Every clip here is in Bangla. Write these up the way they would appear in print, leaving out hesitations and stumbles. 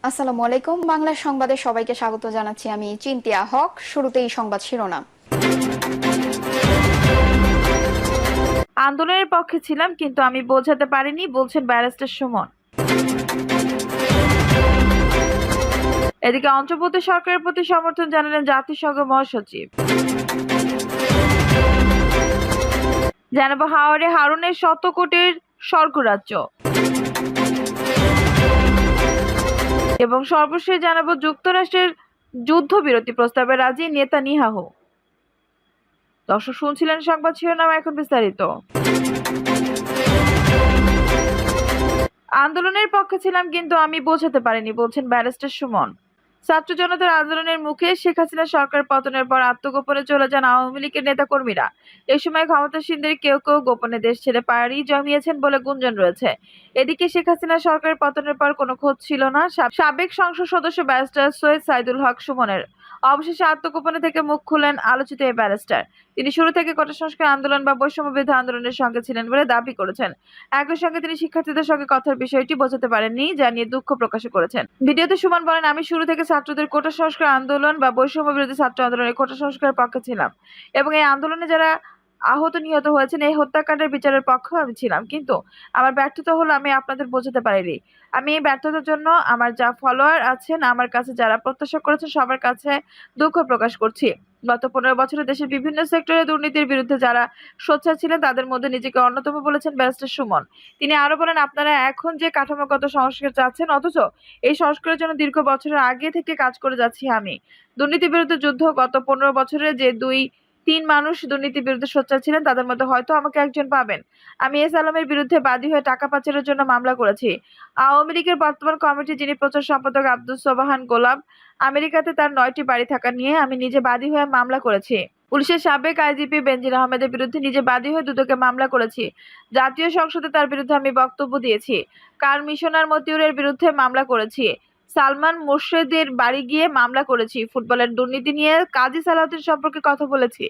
আসসালামু আলাইকুম। বাংলা সংবাদে সবাইকে স্বাগত জানাচ্ছি। আমি চিন্তিয়া হক। শুরুতেই সংবাদ শিরোনাম। আন্দোলনের পক্ষে ছিলাম, কিন্তু আমি বোঝাতে পারিনি, বলছেন ব্যারিস্টার সুমন। এদিকে অন্তর্বর্তী সরকারের প্রতি সমর্থন জানালেন জাতিসংঘ মহাসচিব। জানাবো হাওরে হারুনের 100 কোটির স্বর্গরাজ্য, এবং সর্বশেষ জানাবো যুক্তরাষ্ট্রের যুদ্ধবিরতি প্রস্তাবে রাজি নেতানিয়াহু। দর্শক, শুনছিলেন সংবাদ শিরোনাম, এখন বিস্তারিত। আন্দোলনের পক্ষে ছিলাম, কিন্তু আমি বোঝাতে পারিনি, বলছেন ব্যারিস্টার সুমন। ছাত্র জনতার আন্দোলনের মুখে শেখ হাসিনা সরকার পতনের পর আত্মগোপনে চলে যান আওয়ামী লীগের নেতাকর্মীরা। এই সময় ক্ষমতাসীনদের কেউ কেউ গোপনে দেশ ছেড়ে পাড়ি জমিয়েছেন বলে গুঞ্জন রয়েছে। এদিকে শেখ হাসিনা সরকারের পতনের পর কোনো খোঁজ ছিল না সাবেক সংসদ সদস্য ব্যারিস্টার সৈয়দ সাইদুল হক সুমনের। অবশেষে আত্মগোপনে থেকে মুখ খুলেন আলোচিত এই ব্যারিস্টার। তিনি শুরু থেকে কোটা সংস্কার আন্দোলন বা বৈষম্য বিরোধী আন্দোলনের সঙ্গে ছিলেন বলে দাবি করেছেন। একই সঙ্গে তিনি শিক্ষার্থীদের সঙ্গে কথার বিষয়টি বোঝাতে পারেননি, জানিয়ে দুঃখ প্রকাশ করেছেন। ভিডিওতে সুমন বলেন, আমি শুরু থেকে ছাত্রদের কোটা সংস্কার আন্দোলন বা বৈষম্য বিরোধী ছাত্র আন্দোলনের কোটা সংস্কারের পক্ষে ছিলাম, এবং এই আন্দোলনে যারা আহত নিহত হয়েছেন এই হত্যাকাণ্ডের বিচারের পক্ষেও আমি ছিলাম, কিন্তু আমার ব্যর্থতা হলো আমি আপনাদের বোঝাতে পারিনি। আমি এই ব্যর্থতার জন্য আমার যা ফলোয়ার আছেন, আমার কাছে যারা প্রত্যাশা করেছেন, সবার কাছে দুঃখ প্রকাশ করছি। গত 15 বছরে দেশের বিভিন্ন সেক্টরে দুর্নীতির বিরুদ্ধে যারা সোচ্চার ছিলেন তাদের মধ্যে নিজেকে অন্যতম বলেছেন ব্যারিস্টার সুমন। তিনি আরো বলেন, আপনারা এখন যে কাঠামোগত সংস্কার চাচ্ছেন, অথচ এই সংস্কারের জন্য দীর্ঘ বছরের আগে থেকে কাজ করে যাচ্ছি আমি। দুর্নীতি বিরুদ্ধে যুদ্ধ, গত 15 বছরে যে 2-3 মানুষ দুর্নীতির বিরুদ্ধে সোচ্চার ছিলেন তাদের মধ্যে হয়তো আমাকে একজন পাবেন। আমি এস আলমের বিরুদ্ধে বাদী হয়ে টাকা পাচারের জন্য মামলা করেছি। আওয়ামী লীগের বর্তমান কমিটির যিনি প্রচার সম্পাদক আব্দুস সোবহান গোলাম, আমেরিকাতে তার 9টি বাড়ি থাকা নিয়ে আমি নিজে বাদী হয়ে মামলা করেছি। পুলিশের সাবেক আইজিপি বেনজির আহমেদের বিরুদ্ধে নিজে বাদী হয়ে দুদকে মামলা করেছি। জাতীয় সংসদে তার বিরুদ্ধে আমি বক্তব্য দিয়েছি। কার মিশনার মতিউরের বিরুদ্ধে মামলা করেছি। সালমান মোর্শেদের বাড়ি গিয়ে মামলা করেছি। ফুটবলের দুর্নীতি নিয়ে কাজী সালাউদ্দিন সম্পর্কে কথা বলেছি।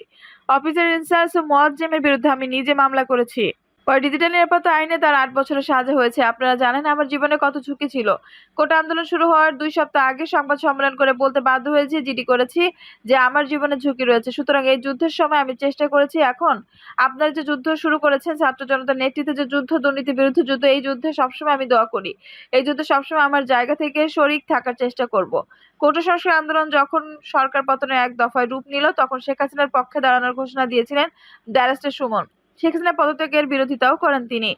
অফিসার ইনচার্জ মোয়াজ্জেমের বিরুদ্ধে আমি নিজে মামলা করেছি। পরে ডিজিটাল নিরাপত্তা আইনে তার 8 বছরের সাজা হয়েছে। আপনারা জানেন আমার জীবনে কত ঝুঁকি ছিল। কোটা আন্দোলন শুরু হওয়ার 2 সপ্তাহ আগে সংবাদ সম্মেলন করে বলতে বাধ্য হয়েছি, জিডি করেছি, যে আমার জীবনে ঝুঁকি রয়েছে। সুতরাং এই যুদ্ধের সময় আমি চেষ্টা করেছি। এখন আপনারা যে যুদ্ধ শুরু করেছেন, ছাত্র জনতার নেতৃত্বে যে যুদ্ধ, দুর্নীতির বিরুদ্ধে যুদ্ধ, এই যুদ্ধে সবসময় আমি দোয়া করি। এই যুদ্ধে সবসময় আমার জায়গা থেকে শরিক থাকার চেষ্টা করব। কোটা সংস্কার আন্দোলন যখন সরকার পতনের এক দফায় রূপ নিল, তখন শেখ হাসিনার পক্ষে দাঁড়ানোর ঘোষণা দিয়েছিলেন ব্যারিস্টার সুমন। শেখ হাসিনার পদত্যাগের বিরোধিতাও করেন তিনি।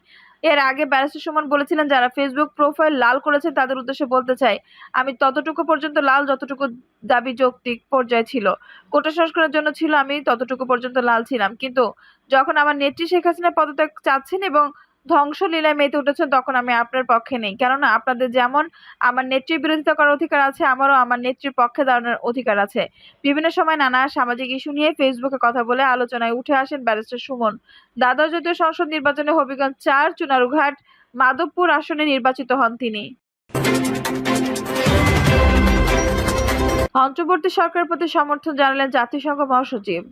এর আগে ব্যারিস্টার সুমন বলেছিলেন, যারা ফেসবুক প্রোফাইল লাল করেছেন তাদের উদ্দেশ্যে বলতে চাই, আমি ততটুকু পর্যন্ত লাল যতটুকু দাবি যৌক্তিক পর্যায়ে ছিল। কোটা সংস্কারের জন্য ছিল, আমি ততটুকু পর্যন্ত লাল ছিলাম। কিন্তু যখন আমার নেত্রী শেখ হাসিনা পদত্যাগ চাচ্ছেন এবং ধ্বংসলীলায় মেতে উঠেছেন, তখন আমি আপনার পক্ষে নেই। কেননা আপনাদের যেমন আমার নেত্রীর বিরোধিতা করার অধিকার আছে, আমারও আমার নেত্রীর পক্ষে দাঁড়ানোর অধিকার আছে। বিভিন্ন সময় নানা সামাজিক ইস্যু নিয়ে ফেসবুকে কথা বলে আলোচনায় উঠে আসেন ব্যারিস্টার সুমন। দ্বাদশ জাতীয় সংসদ নির্বাচনে হবিগঞ্জ 4, চুনারুঘাট, মাধবপুর আসনে নির্বাচিত হন তিনি। অন্তর্বর্তী সরকারের প্রতি সমর্থন জানালেন জাতিসংঘ মহাসচিব।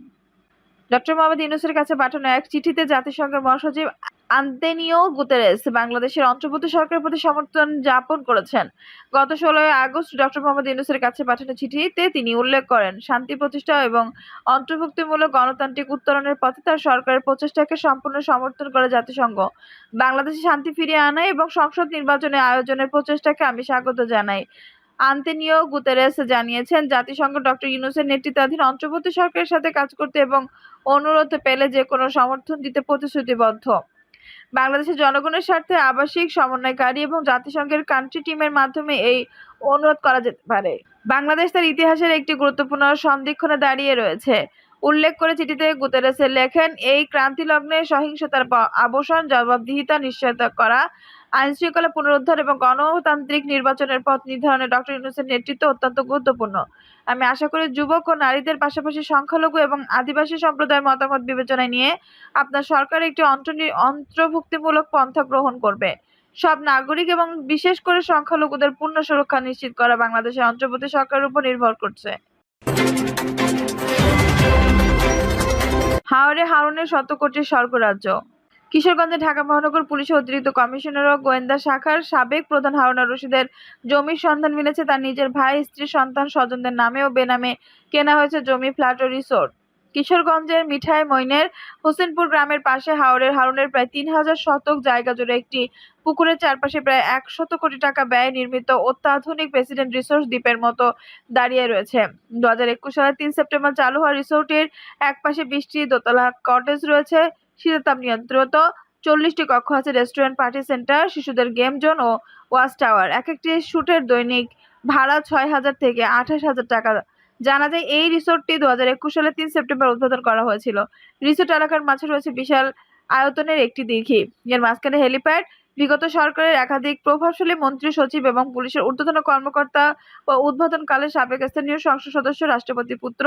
ডক্টর মোহাম্মদ ইউনূসের কাছে পাঠানো এক চিঠিতে জাতিসংঘের মহাসচিব আন্তোনিও গুতেরেস বাংলাদেশের অন্তর্বর্তী সরকারের প্রতি সমর্থন জ্ঞাপন করেছেন। গত 16 আগস্ট ডক্টর মোহাম্মদ ইউনূসের কাছে পাঠানো চিঠিতে তিনি উল্লেখ করেন, শান্তি প্রতিষ্ঠা এবং অন্তর্ভুক্তিমূলক গণতান্ত্রিক উত্তরণের পথে তার সরকারের প্রচেষ্টাকে সম্পূর্ণ সমর্থন করে জাতিসংঘ। বাংলাদেশে শান্তি ফিরিয়ে আনা এবং সংসদ নির্বাচনের আয়োজনের প্রচেষ্টাকে আমি স্বাগত জানাই। আন্তোনিও গুতেরেস জানিয়েছেন, জাতিসংঘ ডক্টর ইউনূসের নেতৃত্বাধীন অন্তর্বর্তী সরকারের সাথে কাজ করতে এবং অনুরোধ পেলে যে কোনো সমর্থন দিতে প্রতিশ্রুতিবদ্ধ। বাংলাদেশের জনগণের স্বার্থে আবাসিক সমন্বয়কারী এবং জাতিসংঘের কান্ট্রি টিমের মাধ্যমে এই অনুরোধ করা যেতে পারে। বাংলাদেশ তার ইতিহাসের একটি গুরুত্বপূর্ণ সন্ধিক্ষণে দাঁড়িয়ে রয়েছে উল্লেখ করে চিঠিতে গুতেরেস লেখেন, এই ক্রান্তিলগ্নে সহিংসতার অবসান, জবাবদিহিতা নিশ্চয়তা করা, আইনশৃঙ্খলা পুনরুদ্ধার এবং গণতান্ত্রিক নির্বাচনের পথ নির্ধারণে ডক্টর ইউনূসের নেতৃত্ব অত্যন্ত গুরুত্বপূর্ণ। আমি আশা করি যুবক ও নারীদের পাশাপাশি সংখ্যালঘু এবং আদিবাসী সম্প্রদায়ের মতামত বিবেচনায় নিয়ে আপনার সরকার একটি অন্তর্ভুক্তিমূলক পন্থা গ্রহণ করবে। সব নাগরিক এবং বিশেষ করে সংখ্যালঘুদের পূর্ণ সুরক্ষা নিশ্চিত করা বাংলাদেশের অন্তর্বর্তী সরকারের উপর নির্ভর করছে। হাওরে হারুনের 100 কোটির স্বর্গরাজ্য। কিশোরগঞ্জে ঢাকা মহানগর পুলিশের অতিরিক্ত কমিশনার ও গোয়েন্দা শাখার সাবেক প্রধান হারুন রশিদের জমির সন্ধান মিলেছে। তার নিজের ভাই, স্ত্রী, সন্তান, স্বজনদের নামে ও বেনামে কেনা হয়েছে জমি, ফ্ল্যাট ও রিসোর্ট। কিশোরগঞ্জের মিঠাই মইনের হোসেনপুর গ্রামের পাশে হারুনের প্রায় ৩,০০০ শতক জায়গা জুড়ে একটি পুকুরের চারপাশে প্রায় ১০০ কোটি টাকা ব্যয়ে নির্মিত অত্যাধুনিক প্রেসিডেন্ট রিসোর্ট দ্বীপের মতো দাঁড়িয়ে রয়েছে। ২০২১ সালের ৩ সেপ্টেম্বর চালু হওয়া রিসোর্টের একপাশে ২০টি দোতলা কটেজ রয়েছে, শীতাতাপ নিয়ন্ত্রিত ৪০টি কক্ষ আছে, রেস্টুরেন্ট, পার্টি সেন্টার, শিশুদের গেম জোন ও ওয়াচ টাওয়ার। একেকটি শুটের দৈনিক ভাড়া ৬,০০০ থেকে ২৮,০০০ টাকা। জানা যায় এই রিসোর্টটি ২০২১ সালের ৩ সেপ্টেম্বর উদ্বোধন করা হয়েছিল। রিসোর্ট এলাকার মাঝে রয়েছে বিশাল আয়তনের একটি দিঘি। এর মাঝখানে হেলিপ্যাড। বিগত সরকারের একাধিক প্রভাবশালী মন্ত্রী, সচিব এবং পুলিশের ঊর্ধ্বতন কর্মকর্তা ও উদ্বোধনকালে সাবেক স্থানীয় সংসদ সদস্য, রাষ্ট্রপতির পুত্র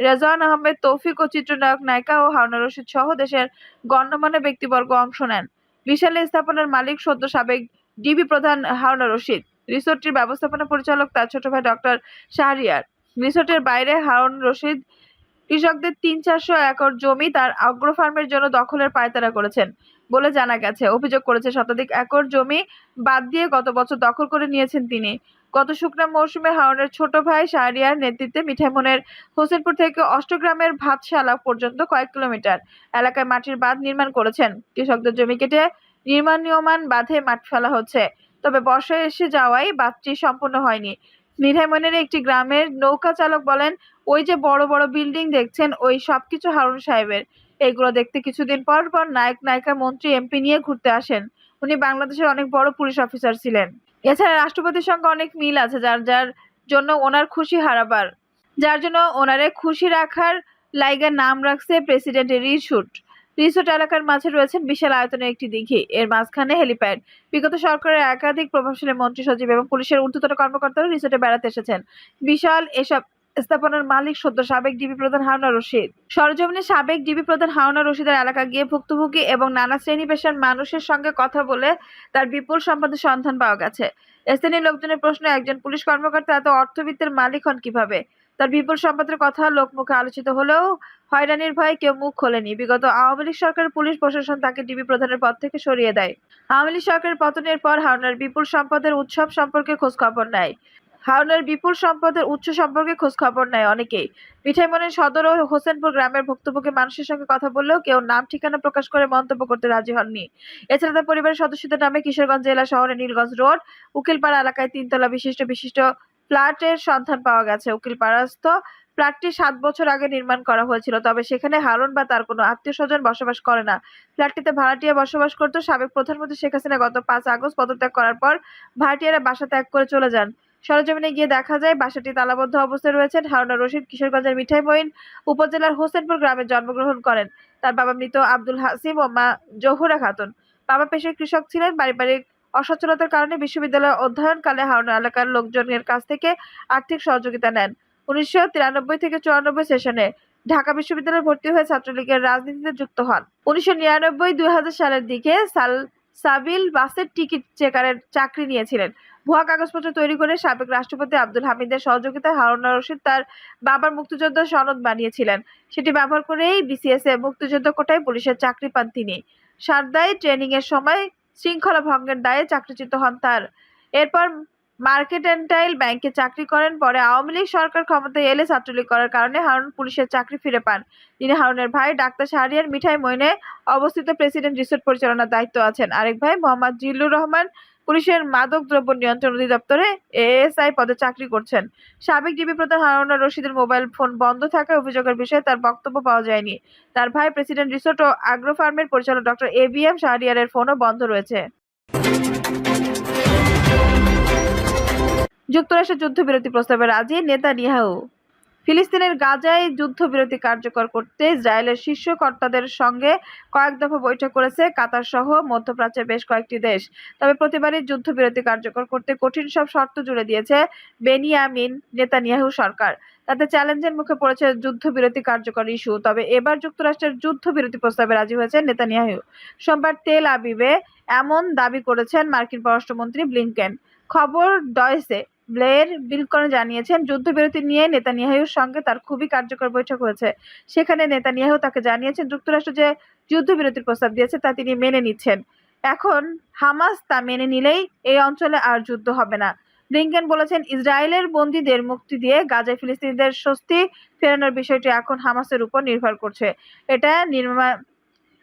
রেজওয়ান আহমেদ তৌফিক ও চিত্রনায়ক নায়িকা ও হারুন রশিদ সহ দেশের গণ্যমান্য ব্যক্তিবর্গ অংশ নেন। বিশাল এই স্থাপনার মালিক সদ্য সাবেক ডিবি প্রধান হারুন রশিদ। রিসোর্টটির ব্যবস্থাপনা পরিচালক তার ছোট ভাই ডক্টর শাহরিয়ার। রিসোর্টের বাইরে হারুন রশিদ কৃষকদের ৩-৪০০ একর জমি তার আগ্রো ফার্মের জন্য দখলের পায়তারা করেছেন বলে জানা গেছে। অভিযোগ করেছে, শতাধিক একর জমি বাদ দিয়ে গত বছর দখল করে নিয়েছেন তিনি। গত শুকনা মৌসুমে হারুনের ছোট ভাই শাহরিয়ার নেতৃত্বে মিঠাইমনের হোসেনপুর থেকে অষ্টগ্রামের ভাতশালা পর্যন্ত কয়েক কিলোমিটার এলাকায় মাটির বাঁধ নির্মাণ করেছেন। কৃষকদের জমি কেটে নির্মাণীয়মান বাঁধে মাটি ফেলা হচ্ছে, তবে বর্ষা এসে যাওয়ায় বাঁধটি সম্পূর্ণ হয়নি। মিঠাইমনের একটি গ্রামের নৌকা চালক বলেন, ওই যে বড় বড় বিল্ডিং দেখছেন, ওই সবকিছু হারুন সাহেবের। এইগুলো দেখতে কিছুদিন পর পর নায়ক, নায়িকা, মন্ত্রী, এমপি নিয়ে ঘুরতে আসেন। উনি বাংলাদেশের অনেক বড় পুলিশ অফিসার ছিলেন। এছাড়া রাষ্ট্রপতির সঙ্গে অনেক মিল আছে, যার যার জন্য ওনার খুশি হারাবার, যার জন্য ওনারে খুশি রাখার লাইগা নাম রাখছে প্রেসিডেন্টের রিসোর্ট। রিসোর্ট এলাকার মাঝে রয়েছেন বিশাল আয়তনের একটি দিঘি, এর মাঝখানে হেলিপ্যাড। বিগত সরকারের একাধিক প্রভাবশালী মন্ত্রী, সচিব এবং পুলিশের ঊর্ধ্বতন কর্মকর্তারা রিসোর্টে বেড়াতে এসেছেন। বিশাল এসব স্থাপনার মালিক সদ্য সাবেক ডিবি প্রধান হারুন রশিদ। সরেজমিনে সাবেক ডিবি প্রধান হারুন রশিদের এলাকা গিয়ে ভুক্তভোগী এবং নানা শ্রেণী পেশার মানুষের সঙ্গে কথা বলে তার বিপুল সম্পদের সন্ধান পাওয়া গেছে। স্থানীয় লোকজনের প্রশ্ন, একজন পুলিশ কর্মকর্তা এত অর্থবিত্তের মালিক হন কিভাবে? তার বিপুল সম্পদের কথা লোকমুখে আলোচিত হলেও হয়রানির ভয়ে কেউ মুখ খোলেনি। বিগত আওয়ামী লীগ সরকারের পুলিশ প্রশাসন তাকে ডিবি প্রধানের পদ থেকে সরিয়ে দেয়। আওয়ামী লীগ সরকারের পতনের পর হারুনের বিপুল সম্পদের উৎস সম্পর্কে খোঁজ খবর নেয় অনেকেই। মিঠাইমনের সদর ও হোসেনপুর গ্রামের ভুক্তভোগী মানুষের সঙ্গে কথা বললেও কেউ নাম ঠিকানা প্রকাশ করে মন্তব্য করতে রাজি হননি। এছাড়া তার পরিবারের সদস্যদের নামে কিশোরগঞ্জ জেলা শহরের নীলগঞ্জ রোড, উকিলপাড়া এলাকায় ৩ তলা বিশিষ্ট ফ্ল্যাটের সন্ধান পাওয়া গেছে। উকিলপাড়াস্থ ফ্ল্যাটটি ৭ বছর আগে নির্মাণ করা হয়েছিল, তবে সেখানে হারুন বা তার কোনো আত্মীয়-স্বজন বসবাস করে না। ফ্ল্যাটটিতে ভাড়াটিয়া বসবাস করত। সাবেক প্রধানমন্ত্রী শেখ হাসিনা গত ৫ আগস্ট পদত্যাগ করার পর ভাড়াটিয়ারা বাসা ত্যাগ করে চলে যান। সরেজমিনে গিয়ে দেখা যায় বাসাটি তালাবদ্ধ অবস্থায় রয়েছেন। হারুন রশিদ কিশোরগঞ্জের মিঠাইমইন উপজেলার হোসেনপুর গ্রামে জন্মগ্রহণ করেন। তার বাবা মৃত আব্দুল হাসিম ও মা জহুরা খাতুন। বাবা পেশায় কৃষক ছিলেন। পারিবারিক অসচ্ছলতার কারণে বিশ্ববিদ্যালয়ে অধ্যয়নকালে হারুন এলাকার লোকজনের কাছ থেকে আর্থিক সহযোগিতা নেন। ১৯৯৩ থেকে ৯৪ সেশনে ঢাকা বিশ্ববিদ্যালয়ে ভর্তি হয়ে ছাত্রলীগের রাজনীতিতে যুক্ত হন। ১৯৯৯-২০০০ সালের দিকে সাবিল বাসের টিকিট চেকারের চাকরি নিয়েছিলেন। ভুয়া কাগজপত্র তৈরি করে সাবেক রাষ্ট্রপতি আব্দুল হামিদের সহযোগিতায় হারুন রশিদ তার বাবার মুক্তিযোদ্ধা সনদ বানিয়েছিলেন। সেটি ব্যবহার করেই বিসিএস এ মুক্তিযোদ্ধা কোটায় পুলিশের চাকরি পান তিনি। সারদায় ট্রেনিং এর সময় শৃঙ্খলা ভঙ্গের দায়ে চাকরিচ্যুত হন তার। এরপর মার্কেন্টাইল ব্যাংকে চাকরি করেন। পরে আওয়ামী লীগ সরকার ক্ষমতায় এলে ছাত্রলীগ করার কারণে হারুন পুলিশের চাকরি ফিরে পান। তিনি হারুনের ভাই ডাক্তার শাহরিয়ার মিঠাইমইনে অবস্থিত প্রেসিডেন্ট রিসোর্ট পরিচালনার দায়িত্ব আছেন। আরেক ভাই মোহাম্মদ জিল্লুর রহমান পুলিশের মাদক দ্রব্য নিয়ন্ত্রণ অধিদপ্তরে এএসআই পদে চাকরি করছেন। সাবেক ডিবি প্রধান হারুন রশিদের মোবাইল ফোন বন্ধ থাকায় অভিযোগের বিষয়ে তার বক্তব্য পাওয়া যায়নি। তার ভাই প্রেসিডেন্ট রিসোর্ট ও আগ্রো ফার্মের পরিচালক ডক্টর এবিএম শাহরিয়ারের ফোনও বন্ধ রয়েছে। যুক্তরাষ্ট্রের যুদ্ধবিরতি প্রস্তাবে রাজি নেতানিয়াহু। ফিলিস্তিনের গাজায় যুদ্ধবিরতি কার্যকর করতে ইসরায়েলের শীর্ষ কর্তাদের সঙ্গে কয়েক দফা বৈঠক করেছে কাতার সহ মধ্যপ্রাচ্যের বেশ কয়েকটি দেশ। তবে প্রতিবারই যুদ্ধবিরতি কার্যকর করতে কঠিন সব শর্ত জুড়ে দিয়েছে বেনিয়ামিন নেতানিয়াহু সরকার। তাতে চ্যালেঞ্জের মুখে পড়েছে যুদ্ধবিরতি কার্যকর ইস্যু। তবে এবার যুক্তরাষ্ট্রের যুদ্ধবিরতি প্রস্তাবে রাজি হয়েছে নেতানিয়াহু। সোমবার তেল আবিবে এমন দাবি করেছেন মার্কিন পররাষ্ট্রমন্ত্রী ব্লিংকেন। খবর ডয়েচে ব্লেয়ার বিলকন জানিয়েছেন, যুদ্ধবিরতি নিয়ে নেতানিয়াহুর সঙ্গে তার খুবই কার্যকর বৈঠক হয়েছে। সেখানে নেতানিয়াহু তাকে জানিয়েছেন, যুক্তরাষ্ট্র যে যুদ্ধবিরতির প্রস্তাব দিয়েছে তা তিনি মেনে নিচ্ছেন। এখন হামাস তা মেনে নিলেই এই অঞ্চলে আর যুদ্ধ হবে না। ব্লিংকেন বলেছেন, ইসরায়েলের বন্দীদের মুক্তি দিয়ে গাজায় ফিলিস্তিনিদের স্বস্তি ফেরানোর বিষয়টি এখন হামাসের উপর নির্ভর করছে। এটা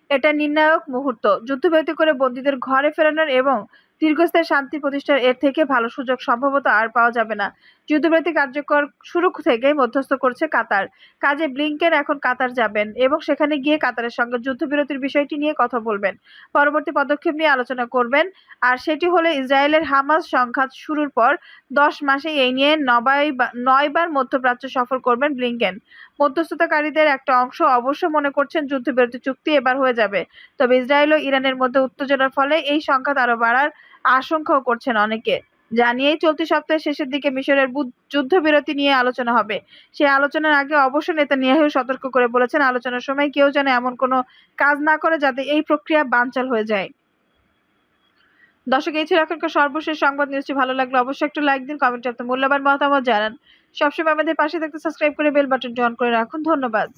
এটা নির্ণায়ক মুহূর্ত। যুদ্ধবিরতি করে বন্দীদের ঘরে ফেরানোর এবং দীর্ঘস্থায়ী শান্তি প্রতিষ্ঠার এর থেকে ভালো সুযোগ সম্ভবত আর পাওয়া যাবে না। যুদ্ধবিরতি কার্যকর শুরু থেকেই মধ্যস্থ করছে কাতার। কাজে ব্লিংকেন এখন কাতার যাবেন এবং সেখানে গিয়ে কাতারের সঙ্গে যুদ্ধবিরতির বিষয়টি নিয়ে কথা বলবেন। পরবর্তী পদক্ষেপ নিয়ে আলোচনা করবেন। আর সেটি হলে ইসরায়েলের হামাস সংঘাত শুরুর পর 10 মাসে এই নিয়ে 9 বার মধ্যপ্রাচ্য সফর করবেন ব্লিংকেন। মধ্যস্থতাকারীদের একটা অংশ অবশ্য মনে করছেন যুদ্ধবিরতি চুক্তি এবার হয়ে যাবে। তবে ইসরায়েল ও ইরানের মধ্যে উত্তেজনার ফলে এই সংঘাত আরো বাড়ার আশঙ্কাও করছেন অনেকে। জানিয়েই চলতি সপ্তাহের শেষের দিকে মিশরের যুদ্ধবিরতি নিয়ে আলোচনা হবে। সেই আলোচনার আগে অবশ্য নেতানিয়াহু সতর্ক করে বলেছেন, আলোচনার সময় কেউ যেন এমন কোনো কাজ না করে যাতে এই প্রক্রিয়া বানচাল হয়ে যায়। দর্শক, এই ছিল এখনকার সর্বশেষ সংবাদ। নিউজটি ভালো লাগলে অবশ্যই একটা লাইক দিন, কমেন্টে আপনার মূল্যবান মতামত জানান। সবসময় আমাদের পাশে থাকতে সাবস্ক্রাইব করে বেল বাটনটি অন করে রাখুন। ধন্যবাদ।